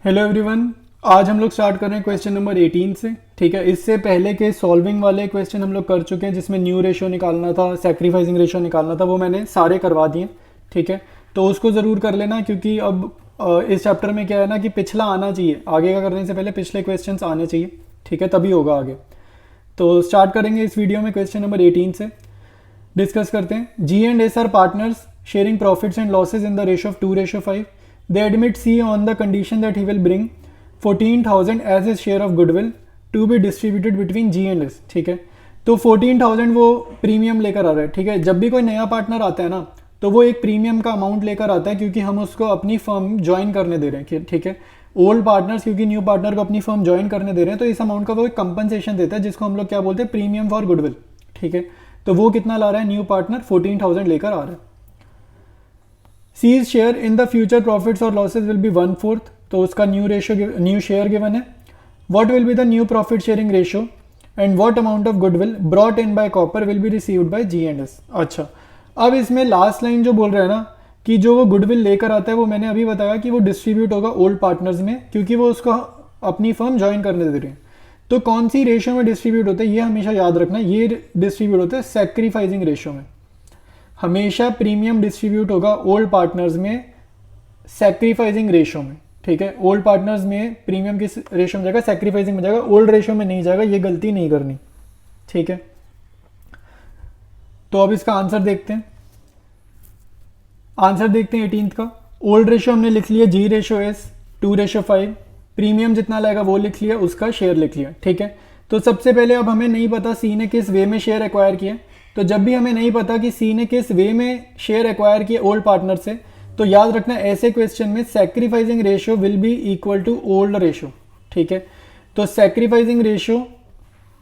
Hello everyone. आज हम लोग स्टार्ट कर रहे हैं क्वेश्चन नंबर 18 से। ठीक है, इससे पहले के सॉल्विंग वाले क्वेश्चन हम लोग कर चुके हैं जिसमें न्यू रेशो निकालना था, सैक्रिफाइसिंग रेशो निकालना था, वो मैंने सारे करवा दिए। ठीक है, तो उसको ज़रूर कर लेना क्योंकि अब इस चैप्टर में क्या है ना कि पिछला आना चाहिए, आगे का करने से पहले पिछले क्वेश्चन आने चाहिए। ठीक है, तभी होगा आगे। तो स्टार्ट करेंगे इस वीडियो में क्वेश्चन नंबर 18 से। डिस्कस करते हैं। G and S are partners sharing profits and losses in the ratio of 2:5। They admit C on the condition that he will bring 14,000 as his share of goodwill to be distributed between G and S। ठीक है, तो 14,000 वो premium लेकर आ रहा है। ठीक है, जब भी कोई नया पार्टनर आता है ना तो वो एक प्रीमियम का अमाउंट लेकर आता है क्योंकि हम उसको अपनी फर्म ज्वाइन करने दे रहे हैं। ठीक है, ओल्ड पार्टनर्स क्योंकि न्यू पार्टनर को अपनी फर्म ज्वाइन करने दे रहे हैं तो इस अमाउंट का वो एक कंपनसेशन देता है जिसको हम लोग क्या बोलते हैं, प्रीमियम फॉर गुडविल। ठीक है, तो वो कितना ला रहा है, न्यू पार्टनर 14,000 लेकर आ रहा है। C's share in the future profits or losses will be 1/4, तो उसका न्यू शेयर गिवन है। What will be the new profit sharing ratio and what amount of goodwill brought in by Copper will be received by G and S। अच्छा, अब इसमें last line जो बोल रहा है ना कि जो वो गुडविल लेकर आता है वो मैंने अभी बताया कि वो डिस्ट्रीब्यूट होगा ओल्ड पार्टनर्स में क्योंकि वो उसको अपनी फर्म ज्वाइन करने दे रहे हैं। तो कौन सी रेशियो में डिस्ट्रीब्यूट होता है ये हमेशा याद रखना, ये डिस्ट्रीब्यूट होता है सैक्रिफाइसिंग रेशियो में। हमेशा प्रीमियम डिस्ट्रीब्यूट होगा ओल्ड पार्टनर्स में सैक्रिफाइसिंग रेशियो में। ठीक है, ओल्ड पार्टनर्स में प्रीमियम किस रेशियो में जाएगा, सैक्रिफाइसिंग में जाएगा, ओल्ड रेशियो में नहीं जाएगा। ये गलती नहीं करनी। ठीक है, तो अब इसका आंसर देखते हैं। आंसर देखते हैं 18th का। ओल्ड रेशियो हमने लिख लिया G/S 2:5, प्रीमियम जितना लगेगा वो लिख लिया, उसका शेयर लिख लिया। ठीक है, तो सबसे पहले अब हमें नहीं पता सी ने किस वे में शेयर एक्वायर किया, तो जब भी हमें नहीं पता कि सी ने किस वे में शेयर एक्वायर किया ओल्ड पार्टनर से, तो याद रखना ऐसे क्वेश्चन में sacrificing ratio will be equal to old ratio. ठीक है, तो सैक्रिफाइसिंग रेशियो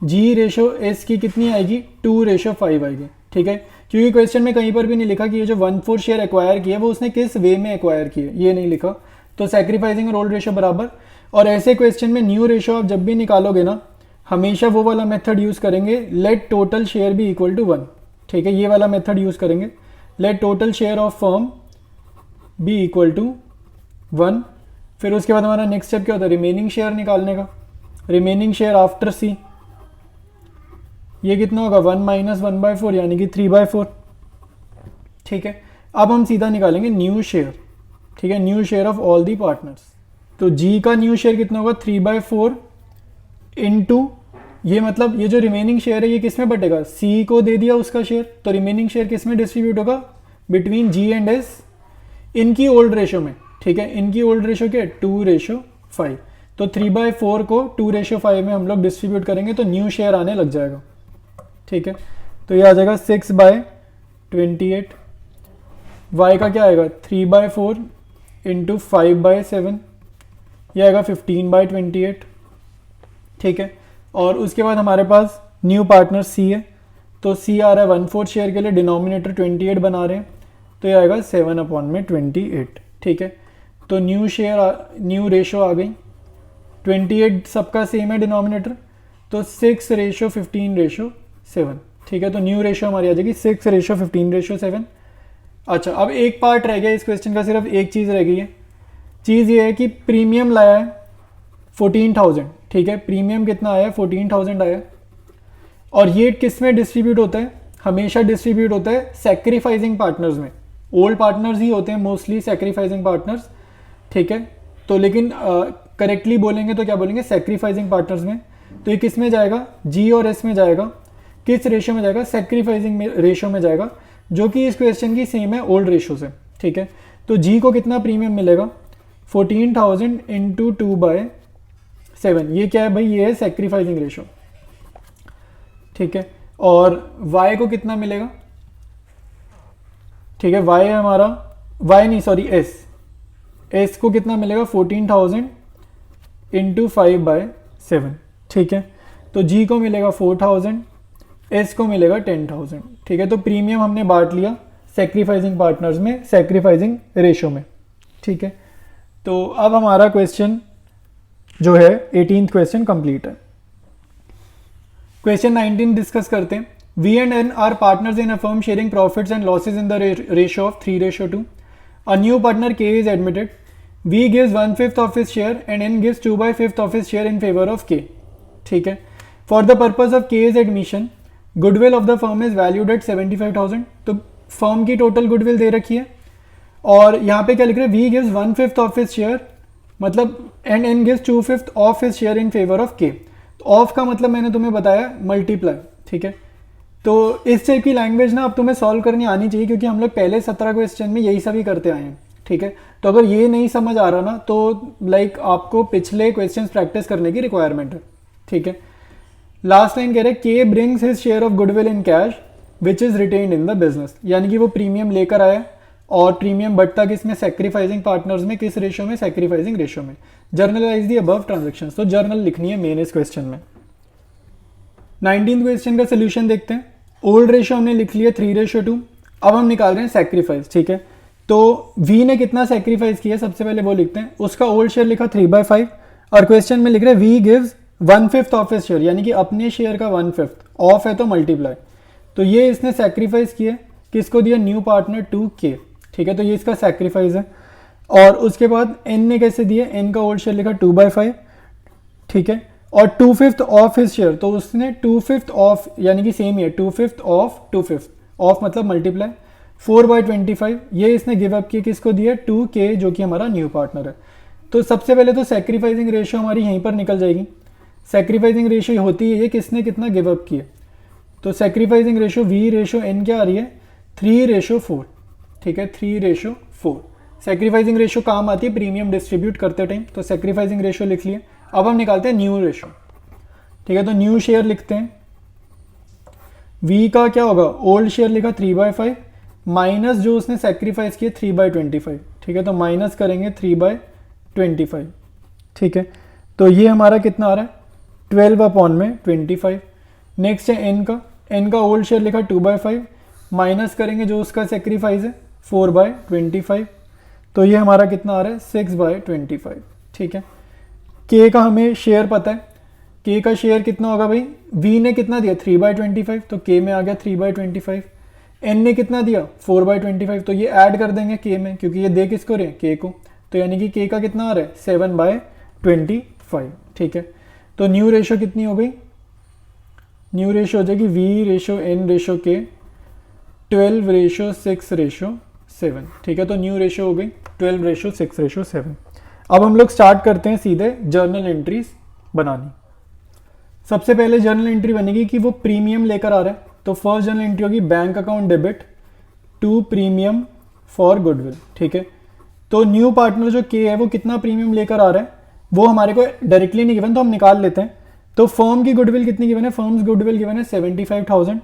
G/S की कितनी आएगी, 2:5 आएगी। ठीक है, क्योंकि क्वेश्चन में कहीं पर भी नहीं लिखा कि ये जो 1/4 शेयर एक्वायर किया वो उसने किस वे में एक्वायर किया, ये नहीं लिखा। तो सैक्रिफाइसिंग और ओल्ड रेशियो बराबर। और ऐसे क्वेश्चन में न्यू रेशियो आप जब भी निकालोगे ना हमेशा वो वाला मेथड यूज़ करेंगे, लेट टोटल शेयर भी इक्वल टू 1। ठीक है, ये वाला मेथड यूज़ करेंगे, let total share of firm be equal to 1। फिर उसके बाद हमारा नेक्स्ट स्टेप क्या होता है, रिमेनिंग शेयर निकालने का। रिमेनिंग शेयर आफ्टर सी, ये कितना होगा 1 - 1/4 यानी कि 3/4। ठीक है, अब हम सीधा निकालेंगे न्यू शेयर। ठीक है, new share of all the partners. तो जी का न्यू शेयर कितना होगा, 3/4 इंटू ये, मतलब ये जो रिमेनिंग शेयर है ये किस में बटेगा, सी को दे दिया उसका शेयर, तो रिमेनिंग शेयर किस में डिस्ट्रीब्यूट होगा, बिटवीन जी एंड एस, इनकी ओल्ड रेशियो में। ठीक है, इनकी ओल्ड रेशियो क्या है, 2:5। तो 3/4 को 2:5 में हम लोग डिस्ट्रीब्यूट करेंगे तो न्यू शेयर आने लग जाएगा। ठीक है, तो ये आ जाएगा 6/28। वाई का क्या आएगा, 3/4 इंटू 5/7, ये आएगा 15/28। ठीक है, और उसके बाद हमारे पास न्यू पार्टनर सी है, तो सी आ रहा है 1/4 शेयर के लिए, डिनोमिनेटर 28 बना रहे हैं, तो ये आएगा 7/28। ठीक है, तो न्यू रेशो आ गई, 28 सबका सेम है डिनोमिनेटर, तो 6:15:7। ठीक है, तो न्यू रेशो हमारी आ जाएगी 6:15:7। अच्छा, अब एक पार्ट रह गया इस क्वेश्चन का, सिर्फ एक चीज़ रह गई है। चीज़ ये है कि प्रीमियम लाया है 14,000। ठीक है, प्रीमियम कितना आया, 14,000 आया, और ये किस में डिस्ट्रीब्यूट होता है, हमेशा डिस्ट्रीब्यूट होता है सैक्रिफाइसिंग पार्टनर्स में। ओल्ड पार्टनर्स ही होते हैं मोस्टली सैक्रिफाइसिंग पार्टनर्स। ठीक है, तो लेकिन करेक्टली बोलेंगे तो क्या बोलेंगे, सैक्रिफाइसिंग पार्टनर्स में। तो ये किस में जाएगा, जी और एस में जाएगा। किस रेशियो में जाएगा, सैक्रिफाइसिंग रेशियो में जाएगा, जो कि इस क्वेश्चन की सेम है ओल्ड रेशियो से। ठीक है, तो जी को कितना प्रीमियम मिलेगा, 14,000 इंटू 2/7। ये क्या है भाई, ये है सैक्रिफाइसिंग रेशो। ठीक है, और y को कितना मिलेगा, ठीक है, y है हमारा, s को कितना मिलेगा, 14,000 इंटू 5/7। ठीक है, तो g को मिलेगा 4,000, s को मिलेगा 10,000। ठीक है, तो प्रीमियम हमने बांट लिया सैक्रिफाइसिंग पार्टनर्स में, सैक्रिफाइसिंग रेशो में। ठीक है, तो अब हमारा क्वेश्चन जो है 18th क्वेश्चन कंप्लीट है। क्वेश्चन 19 डिस्कस करते हैं। V and N are partners in a firm sharing profits and losses in the ratio of 3:2। A new partner K is admitted. V gives 1/5 of his share and N gives 2/5 of his share in favour of K, ठीक है। For the purpose of K is admission goodwill of the firm is valued at 75,000, तो firm की total goodwill दे रखी है और यहाँ पे क्या लिख रहे हैं, V gives 1/5 of his share मतलब and N gives 2/5 of his share in favour of K. Of का मतलब मैंने तुम्हें बताया मल्टीप्लाई, ठीक है। तो इस टाइप की लैंग्वेज ना अब तुम्हें सॉल्व करनी आनी चाहिए क्योंकि हम लोग पहले 17 क्वेश्चन में यही सभी करते आए हैं, ठीक है। तो अगर ये नहीं समझ आ रहा ना तो लाइक आपको पिछले क्वेश्चन प्रैक्टिस करने की रिक्वायरमेंट है, ठीक है। लास्ट लाइन कह रहे के brings his share of goodwill in cash which is retained in the business, यानी कि वो प्रीमियम लेकर आया और प्रीमियम बढ़ता किसमें, सैक्रिफाइसिंग पार्टनर्स में, किस रेशो में, सैक्रिफाइसिंग रेशो में। जर्नलाइज दी अबव ट्रांजेक्शंस, तो जर्नल लिखनी है मेन इस क्वेश्चन में। 19th क्वेश्चन का सोल्यूशन देखते हैं। ओल्ड रेशो हमने लिख लिया 3:2, अब हम निकाल रहे हैं सैक्रिफाइस, ठीक है। तो V ने कितना सैक्रिफाइस किया सबसे पहले वो लिखते हैं, उसका ओल्ड शेयर लिखा 3/5 और क्वेश्चन में लिख रहे हैं V gives 1/5 of his share, यानी कि अपने शेयर का 1/5, ऑफ है तो मल्टीप्लाई। तो ये इसने सैक्रिफाइस किया, किसको दिया, न्यू पार्टनर 2K, ठीक है। तो ये इसका सैक्रिफाइस है। और उसके बाद N ने कैसे दिया, N का ओल्ड शेयर लिखा 2/5, ठीक है। और 2/5 ऑफ हिज शेयर, तो उसने 2/5 ऑफ यानी कि सेम ही है, 2/5 ऑफ 2/5, ऑफ मतलब मल्टीप्लाई 4/25, ये इसने गिव अप किया, किसको दिया, 2K जो कि हमारा न्यू पार्टनर है। तो सबसे पहले तो सैक्रिफाइसिंग रेशियो हमारी यहीं पर निकल जाएगी। सैक्रिफाइसिंग रेशियो होती है ये किसने कितना गिव अप किया, तो sacrificing ratio V ratio N क्या आ रही है, 3:4, ठीक है, 3:4। सैक्रिफाइसिंग रेशियो काम आती है प्रीमियम डिस्ट्रीब्यूट करते टाइम, तो सैक्रिफाइसिंग रेशियो लिख लिया। अब हम निकालते हैं न्यू रेशियो, ठीक है। तो न्यू शेयर लिखते हैं, V का क्या होगा, ओल्ड शेयर लिखा 3/5 माइनस जो उसने सैक्रिफाइस किया 3/25, ठीक है। तो माइनस करेंगे 3/25, ठीक है। तो ये हमारा कितना आ रहा है, 12/25। नेक्स्ट है N का ओल्ड शेयर लिखा 2/5 माइनस करेंगे जो उसका सैक्रिफाइस है 4/25, तो ये हमारा कितना आ रहा है, 6/25, ठीक है। K का हमें शेयर पता है, K का शेयर कितना होगा भाई, V ने कितना दिया 3/25, तो K में आ गया 3/25। N ने कितना दिया 4/25, तो ये ऐड कर देंगे K में क्योंकि ये दे किसको रहे, K को, तो यानी कि K का कितना आ रहा है 7/25, ठीक है। तो न्यू रेशो कितनी हो गई, न्यू रेशो हो जाएगी V ratio N ratio K 12:6:7, ठीक है। तो न्यू रेशो हो गई 12:6:7। अब हम लोग स्टार्ट करते हैं सीधे जर्नल एंट्रीज बनानी। सबसे पहले जर्नल एंट्री बनेगी कि वो प्रीमियम लेकर आ रहा है, तो फर्स्ट जर्नल एंट्री होगी bank account debit to premium for goodwill, ठीक है। तो न्यू पार्टनर जो के है वो कितना प्रीमियम लेकर आ रहा है वो हमारे को डायरेक्टली नहीं गिवन, तो हम निकाल लेते हैं। तो फर्म की गुडविल कितनी गिवन है, फर्म्स गुडविल गिवन है 75,000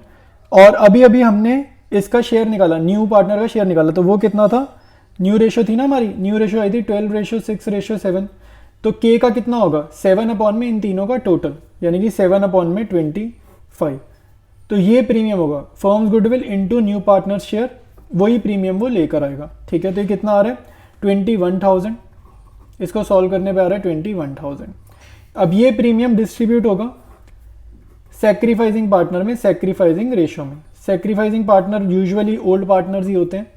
और अभी अभी हमने इसका शेयर निकाला, न्यू पार्टनर का शेयर निकाला, तो वो कितना था, न्यू रेशो थी ना हमारी, न्यू रेशो आई थी 12:6:7, तो के का कितना होगा 7 में इन तीनों का टोटल, यानी कि 7/25, तो ये प्रीमियम होगा firms goodwill into new partner share, वही प्रीमियम वो लेकर आएगा, ठीक है। तो ये कितना आ रहा है 21,000, इसको सॉल्व करने पे आ रहा है 21,000। अब ये प्रीमियम डिस्ट्रीब्यूट होगा सैक्रिफाइसिंग पार्टनर में, सैक्रिफाइसिंग रेशो में। Sacrificing partner usually old partners ही होते हैं,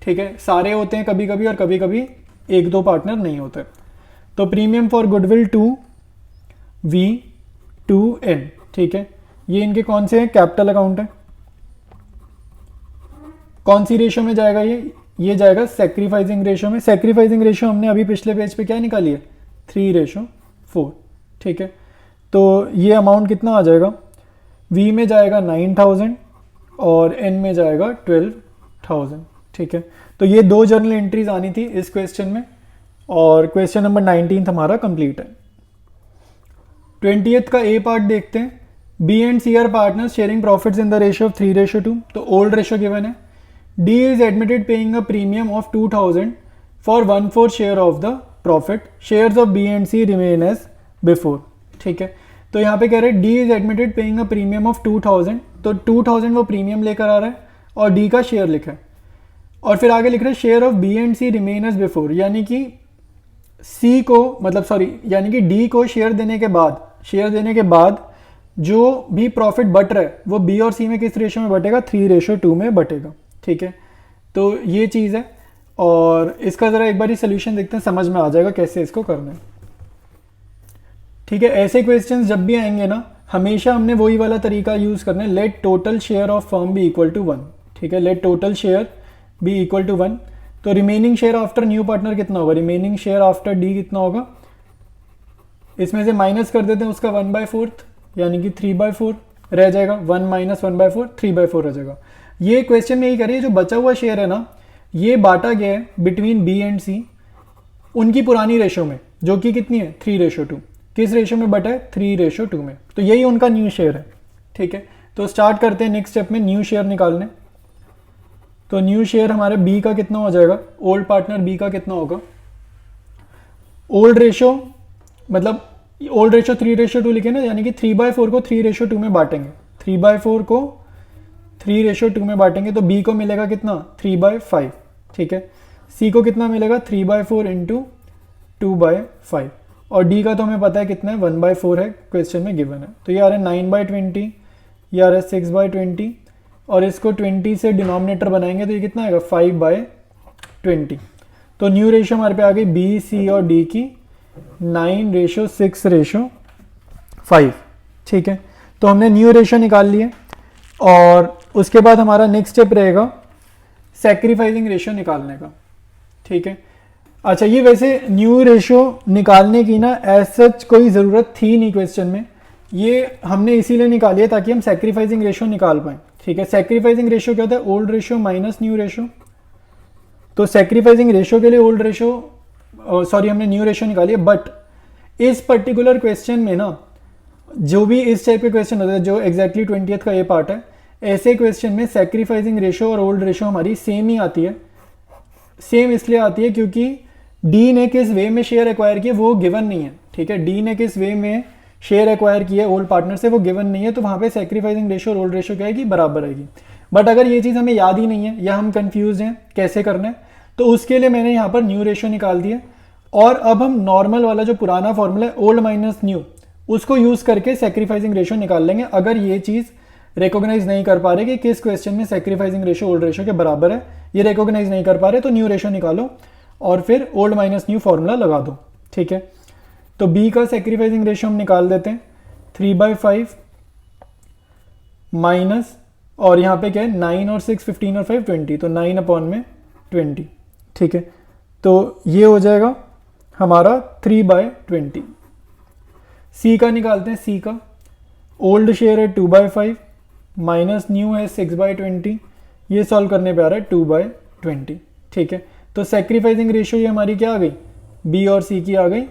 ठीक है, सारे होते हैं कभी कभी और कभी कभी 1-2 पार्टनर नहीं होते। तो premium for goodwill to V to N, ठीक है। ये इनके कौन से हैं, कैपिटल अकाउंट है। कौन सी रेशो में जाएगा ये जाएगा सैक्रिफाइसिंग रेशो में। सैक्रिफाइसिंग रेशो हमने अभी पिछले पेज पे क्या निकाली है 3:4, ठीक है। तो ये अमाउंट कितना आ जाएगा, V में जाएगा 9,000 और N में जाएगा 12,000, ठीक है। तो ये 2 जर्नल एंट्रीज आनी थी इस क्वेश्चन में और क्वेश्चन नंबर 19 हमारा कंप्लीट है। 20th का ए पार्ट देखते हैं। B and C are partners sharing profits in the ratio of 3:2, तो ओल्ड रेशियो गिवन है। D is admitted paying a premium of 2,000 for 1/4 share of the profit, shares of B and C remain as before, ठीक है। तो यहाँ पे कह रहे हैं D is admitted paying a premium of 2,000, तो 2,000 वो प्रीमियम लेकर आ रहा है और D का शेयर लिखा है और फिर आगे लिख रहे हैं share of B and C remain as before, यानी कि C को यानी कि D को शेयर देने के बाद जो भी प्रॉफिट बट रहा है वो B और C में किस रेशो में बटेगा 3:2 में बटेगा, ठीक है। तो ये चीज़ है और इसका ज़रा एक बार ही सोल्यूशन देखते हैं, समझ में आ जाएगा कैसे इसको करना है। ठीक है, ऐसे क्वेश्चंस जब भी आएंगे ना, हमेशा हमने वही वाला तरीका यूज़ करना है, let total share of firm be equal to 1। ठीक है, let total share be equal to 1। तो remaining share after new partner कितना होगा, रिमेनिंग शेयर आफ्टर डी कितना होगा, इसमें से माइनस कर देते हैं उसका 1/4, यानी कि 3/4 रह जाएगा। 1 माइनस 1/4 3/4 रह जाएगा। ये क्वेश्चन में यही करिए, जो बचा हुआ शेयर है ना, ये बांटा गया है बिटवीन बी एंड सी उनकी पुरानी रेशो में, जो कि कितनी है 3:2। किस रेशो में बटा है, 3:2 में। तो यही उनका न्यू शेयर है। ठीक है, तो स्टार्ट करते हैं नेक्स्ट स्टेप में न्यू शेयर निकालने। तो न्यू शेयर हमारे बी का कितना हो जाएगा, ओल्ड पार्टनर बी का कितना होगा, ओल्ड रेशो मतलब ओल्ड रेशो 3:2 लिखे ना, यानी कि 3/4 को 3:2 में बांटेंगे, 3/4 को 3:2 में बांटेंगे तो बी को मिलेगा कितना 3/5। ठीक है, सी को कितना मिलेगा 3/4 इंटू 2/5, और डी का तो हमें पता है कितना है 1/4 है, क्वेश्चन में गिवन है। तो ये आ रहा है 9/20, ये आ रहा है 6/20, और इसको 20 से डिनोमिनेटर बनाएंगे तो ये कितना आएगा 5/20। तो न्यू रेशो हमारे पे आ गई बी सी और डी की 9:6:5। ठीक है, तो हमने न्यू रेशो निकाल लिए, और उसके बाद हमारा नेक्स्ट स्टेप रहेगा सैक्रिफाइसिंग रेशो निकालने का। ठीक है, अच्छा ये वैसे न्यू रेशो निकालने की ना एज सच कोई ज़रूरत थी नहीं क्वेश्चन में, ये हमने इसीलिए निकाली है ताकि हम सैक्रिफाइसिंग रेशो निकाल पाएँ। ठीक है, सैक्रिफाइसिंग रेशो क्या होता है, old ratio minus new ratio. तो सैक्रिफाइसिंग रेशो के लिए ओल्ड रेशो सॉरी हमने न्यू रेशो निकाली है, बट इस पर्टिकुलर क्वेश्चन में ना जो भी इस टाइप के क्वेश्चन होते हैं, जो एग्जैक्टली 20th का ये पार्ट है, ऐसे क्वेश्चन में सैक्रिफाइसिंग रेशो और ओल्ड रेशो हमारी सेम ही आती है। सेम इसलिए आती है क्योंकि डी ने किस वे में शेयर एक्वायर किया वो गिवन नहीं है। ठीक है, डी ने किस वे में शेयर एक्वायर किया ओल्ड पार्टनर से वो गिवन नहीं है, तो वहाँ पे सैक्रिफाइसिंग रेशो और ओल्ड रेशो क्या आएगी, बराबर आएगी। बट अगर ये चीज़ हमें याद ही नहीं है या हम कंफ्यूज हैं कैसे करना है, तो उसके लिए मैंने यहाँ पर न्यू रेशो निकाल दिया, और अब हम नॉर्मल वाला जो पुराना फॉर्मूला है ओल्ड माइनस न्यू, उसको यूज़ करके सैक्रिफाइसिंग रेशो निकाल लेंगे। अगर ये चीज़ रिकॉग्नाइज नहीं कर पा रहे कि किस क्वेश्चन में सैक्रिफाइसिंग रेशो ओल्ड रेशो के बराबर है, ये रिकॉग्नाइज नहीं कर पा रहे, तो न्यू रेशो निकालो और फिर ओल्ड माइनस न्यू फॉर्मूला लगा दो। ठीक है, तो बी का सैक्रिफाइसिंग रेशो हम निकाल देते हैं 3/5 माइनस, और यहाँ पे क्या है 9 और 6 15 और 5 20, तो 9/20। ठीक है, तो ये हो जाएगा हमारा 3/20। सी का निकालते हैं, सी का ओल्ड शेयर है 2/5 माइनस न्यू है 6/20, ये सॉल्व करने पे आ रहा है 2/20। ठीक है, तो सैक्रिफाइसिंग रेशो ये हमारी क्या आ गई, बी और सी की आ गई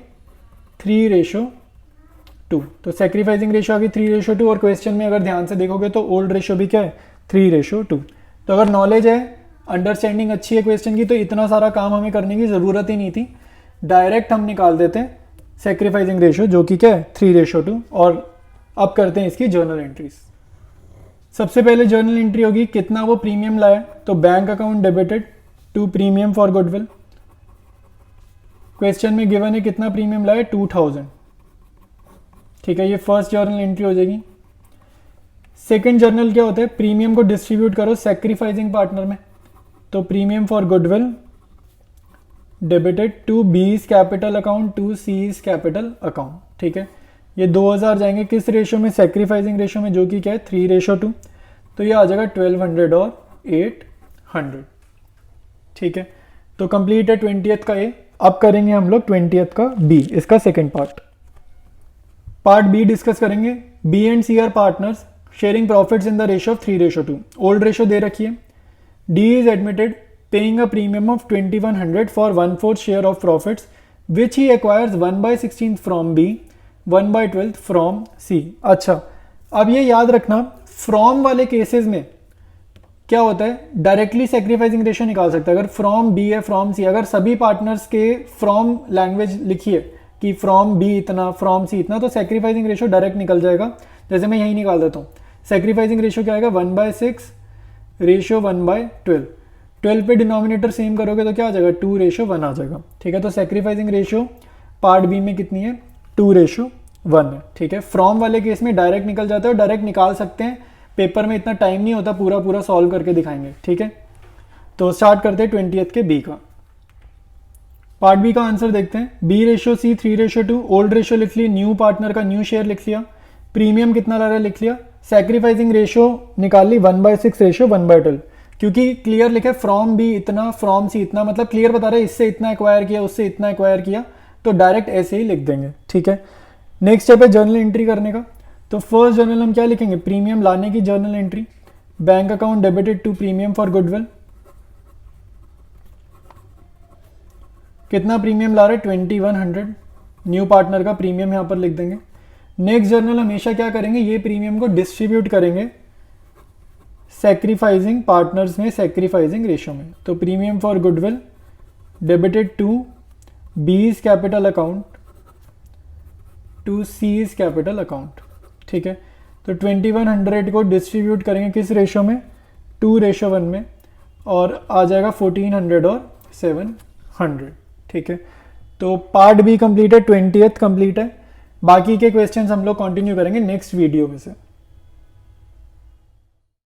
3:2। तो सैक्रिफाइसिंग रेशो आ गई 3:2, और क्वेश्चन में अगर ध्यान से देखोगे तो ओल्ड रेशो भी क्या है 3:2। तो अगर नॉलेज है, अंडरस्टैंडिंग अच्छी है क्वेश्चन की, तो इतना सारा काम हमें करने की ज़रूरत ही नहीं थी, डायरेक्ट हम निकाल देते हैं सैक्रिफाइसिंग रेशो जो कि क्या है 3:2। और अब करते हैं इसकी जर्नल एंट्रीज। सबसे पहले जर्नल एंट्री होगी कितना वो प्रीमियम लाया, तो bank account debited to premium for goodwill. Question में गिवन है कितना प्रीमियम लाया 2000। ठीक है, ये फर्स्ट जर्नल एंट्री हो जाएगी। सेकंड जर्नल क्या होता है, प्रीमियम को डिस्ट्रीब्यूट करो सैक्रिफाइसिंग पार्टनर में, तो premium for goodwill debited to B's capital account to C's capital account. ठीक है, ये 2000 जाएंगे किस रेशो में, सैक्रिफाइसिंग रेशो में, जो कि क्या है 3:2। तो ये आ जाएगा 1200 और 800। ठीक है, तो कंप्लीट है 20th का ए। अब करेंगे हम लोग 20th का बी, इसका सेकंड पार्ट बी डिस्कस करेंगे। B and C are partners sharing profits in the ratio of 3:2। Old ratio दे रखी है। D is admitted paying a premium of 2100 for 1/4 share of profits which he acquires 1/16 from B, 1/12 from C. अच्छा, अब ये याद रखना, from वाले cases में क्या होता है, डायरेक्टली सैक्रिफाइसिंग रेशो निकाल सकते हैं। अगर फ्रॉम बी है फ्रॉम सी, अगर सभी पार्टनर्स के फ्रॉम लैंग्वेज लिखी है कि फ्रॉम बी इतना फ्रॉम सी इतना, तो सैक्रिफाइसिंग रेशो डायरेक्ट निकल जाएगा। जैसे मैं यही निकाल देता हूँ, सैक्रिफाइसिंग रेशो क्या आएगा 1/6 रेशो 1/12। 12 पे डिनोमिनेटर सेम करोगे तो क्या आ जाएगा 2:1 आ जाएगा। ठीक है, तो सैक्रिफाइसिंग रेशो पार्ट बी में कितनी है 2:1 है। ठीक है, फ्रॉम वाले केस में डायरेक्ट निकल जाता है, और डायरेक्ट निकाल सकते हैं, पेपर में इतना टाइम नहीं होता, पूरा सॉल्व करके दिखाएंगे। ठीक है, तो स्टार्ट करते हैं 20th के बी का। पार्ट बी का आंसर देखते हैं। B/C 3/2, ओल्ड रेशो लिख ली, न्यू पार्टनर का न्यू शेयर लिख लिया, प्रीमियम कितना ला रहा है लिख लिया, सैक्रिफाइसिंग रेशो निकाल ली 1/6/1/12, क्योंकि क्लियर लिखा है फ्रॉम बी इतना फ्रॉम सी इतना, मतलब क्लियर बता रहे हैं इससे इतना एक्वायर किया उससे इतना एक्वायर किया, तो डायरेक्ट ऐसे ही लिख देंगे। ठीक है, नेक्स्ट स्टेप है जर्नल एंट्री करने का। तो फर्स्ट जर्नल हम क्या लिखेंगे, प्रीमियम लाने की journal entry, bank account debited to premium for goodwill, कितना प्रीमियम ला रहे हैं 2100, न्यू पार्टनर का प्रीमियम यहाँ पर लिख देंगे। नेक्स्ट जर्नल हमेशा क्या करेंगे, ये प्रीमियम को डिस्ट्रीब्यूट करेंगे सैक्रिफाइसिंग पार्टनर्स में, सैक्रिफाइसिंग रेशो में। तो premium for goodwill debited to B's capital account to C's capital account. ठीक है, तो 2100 को डिस्ट्रीब्यूट करेंगे किस रेशो में, 2/1 में, और आ जाएगा 1400 और 700। ठीक है, तो पार्ट बी कंप्लीट है, 20th कंप्लीट है। बाकी के क्वेश्चंस हम लोग कंटिन्यू करेंगे नेक्स्ट वीडियो में से।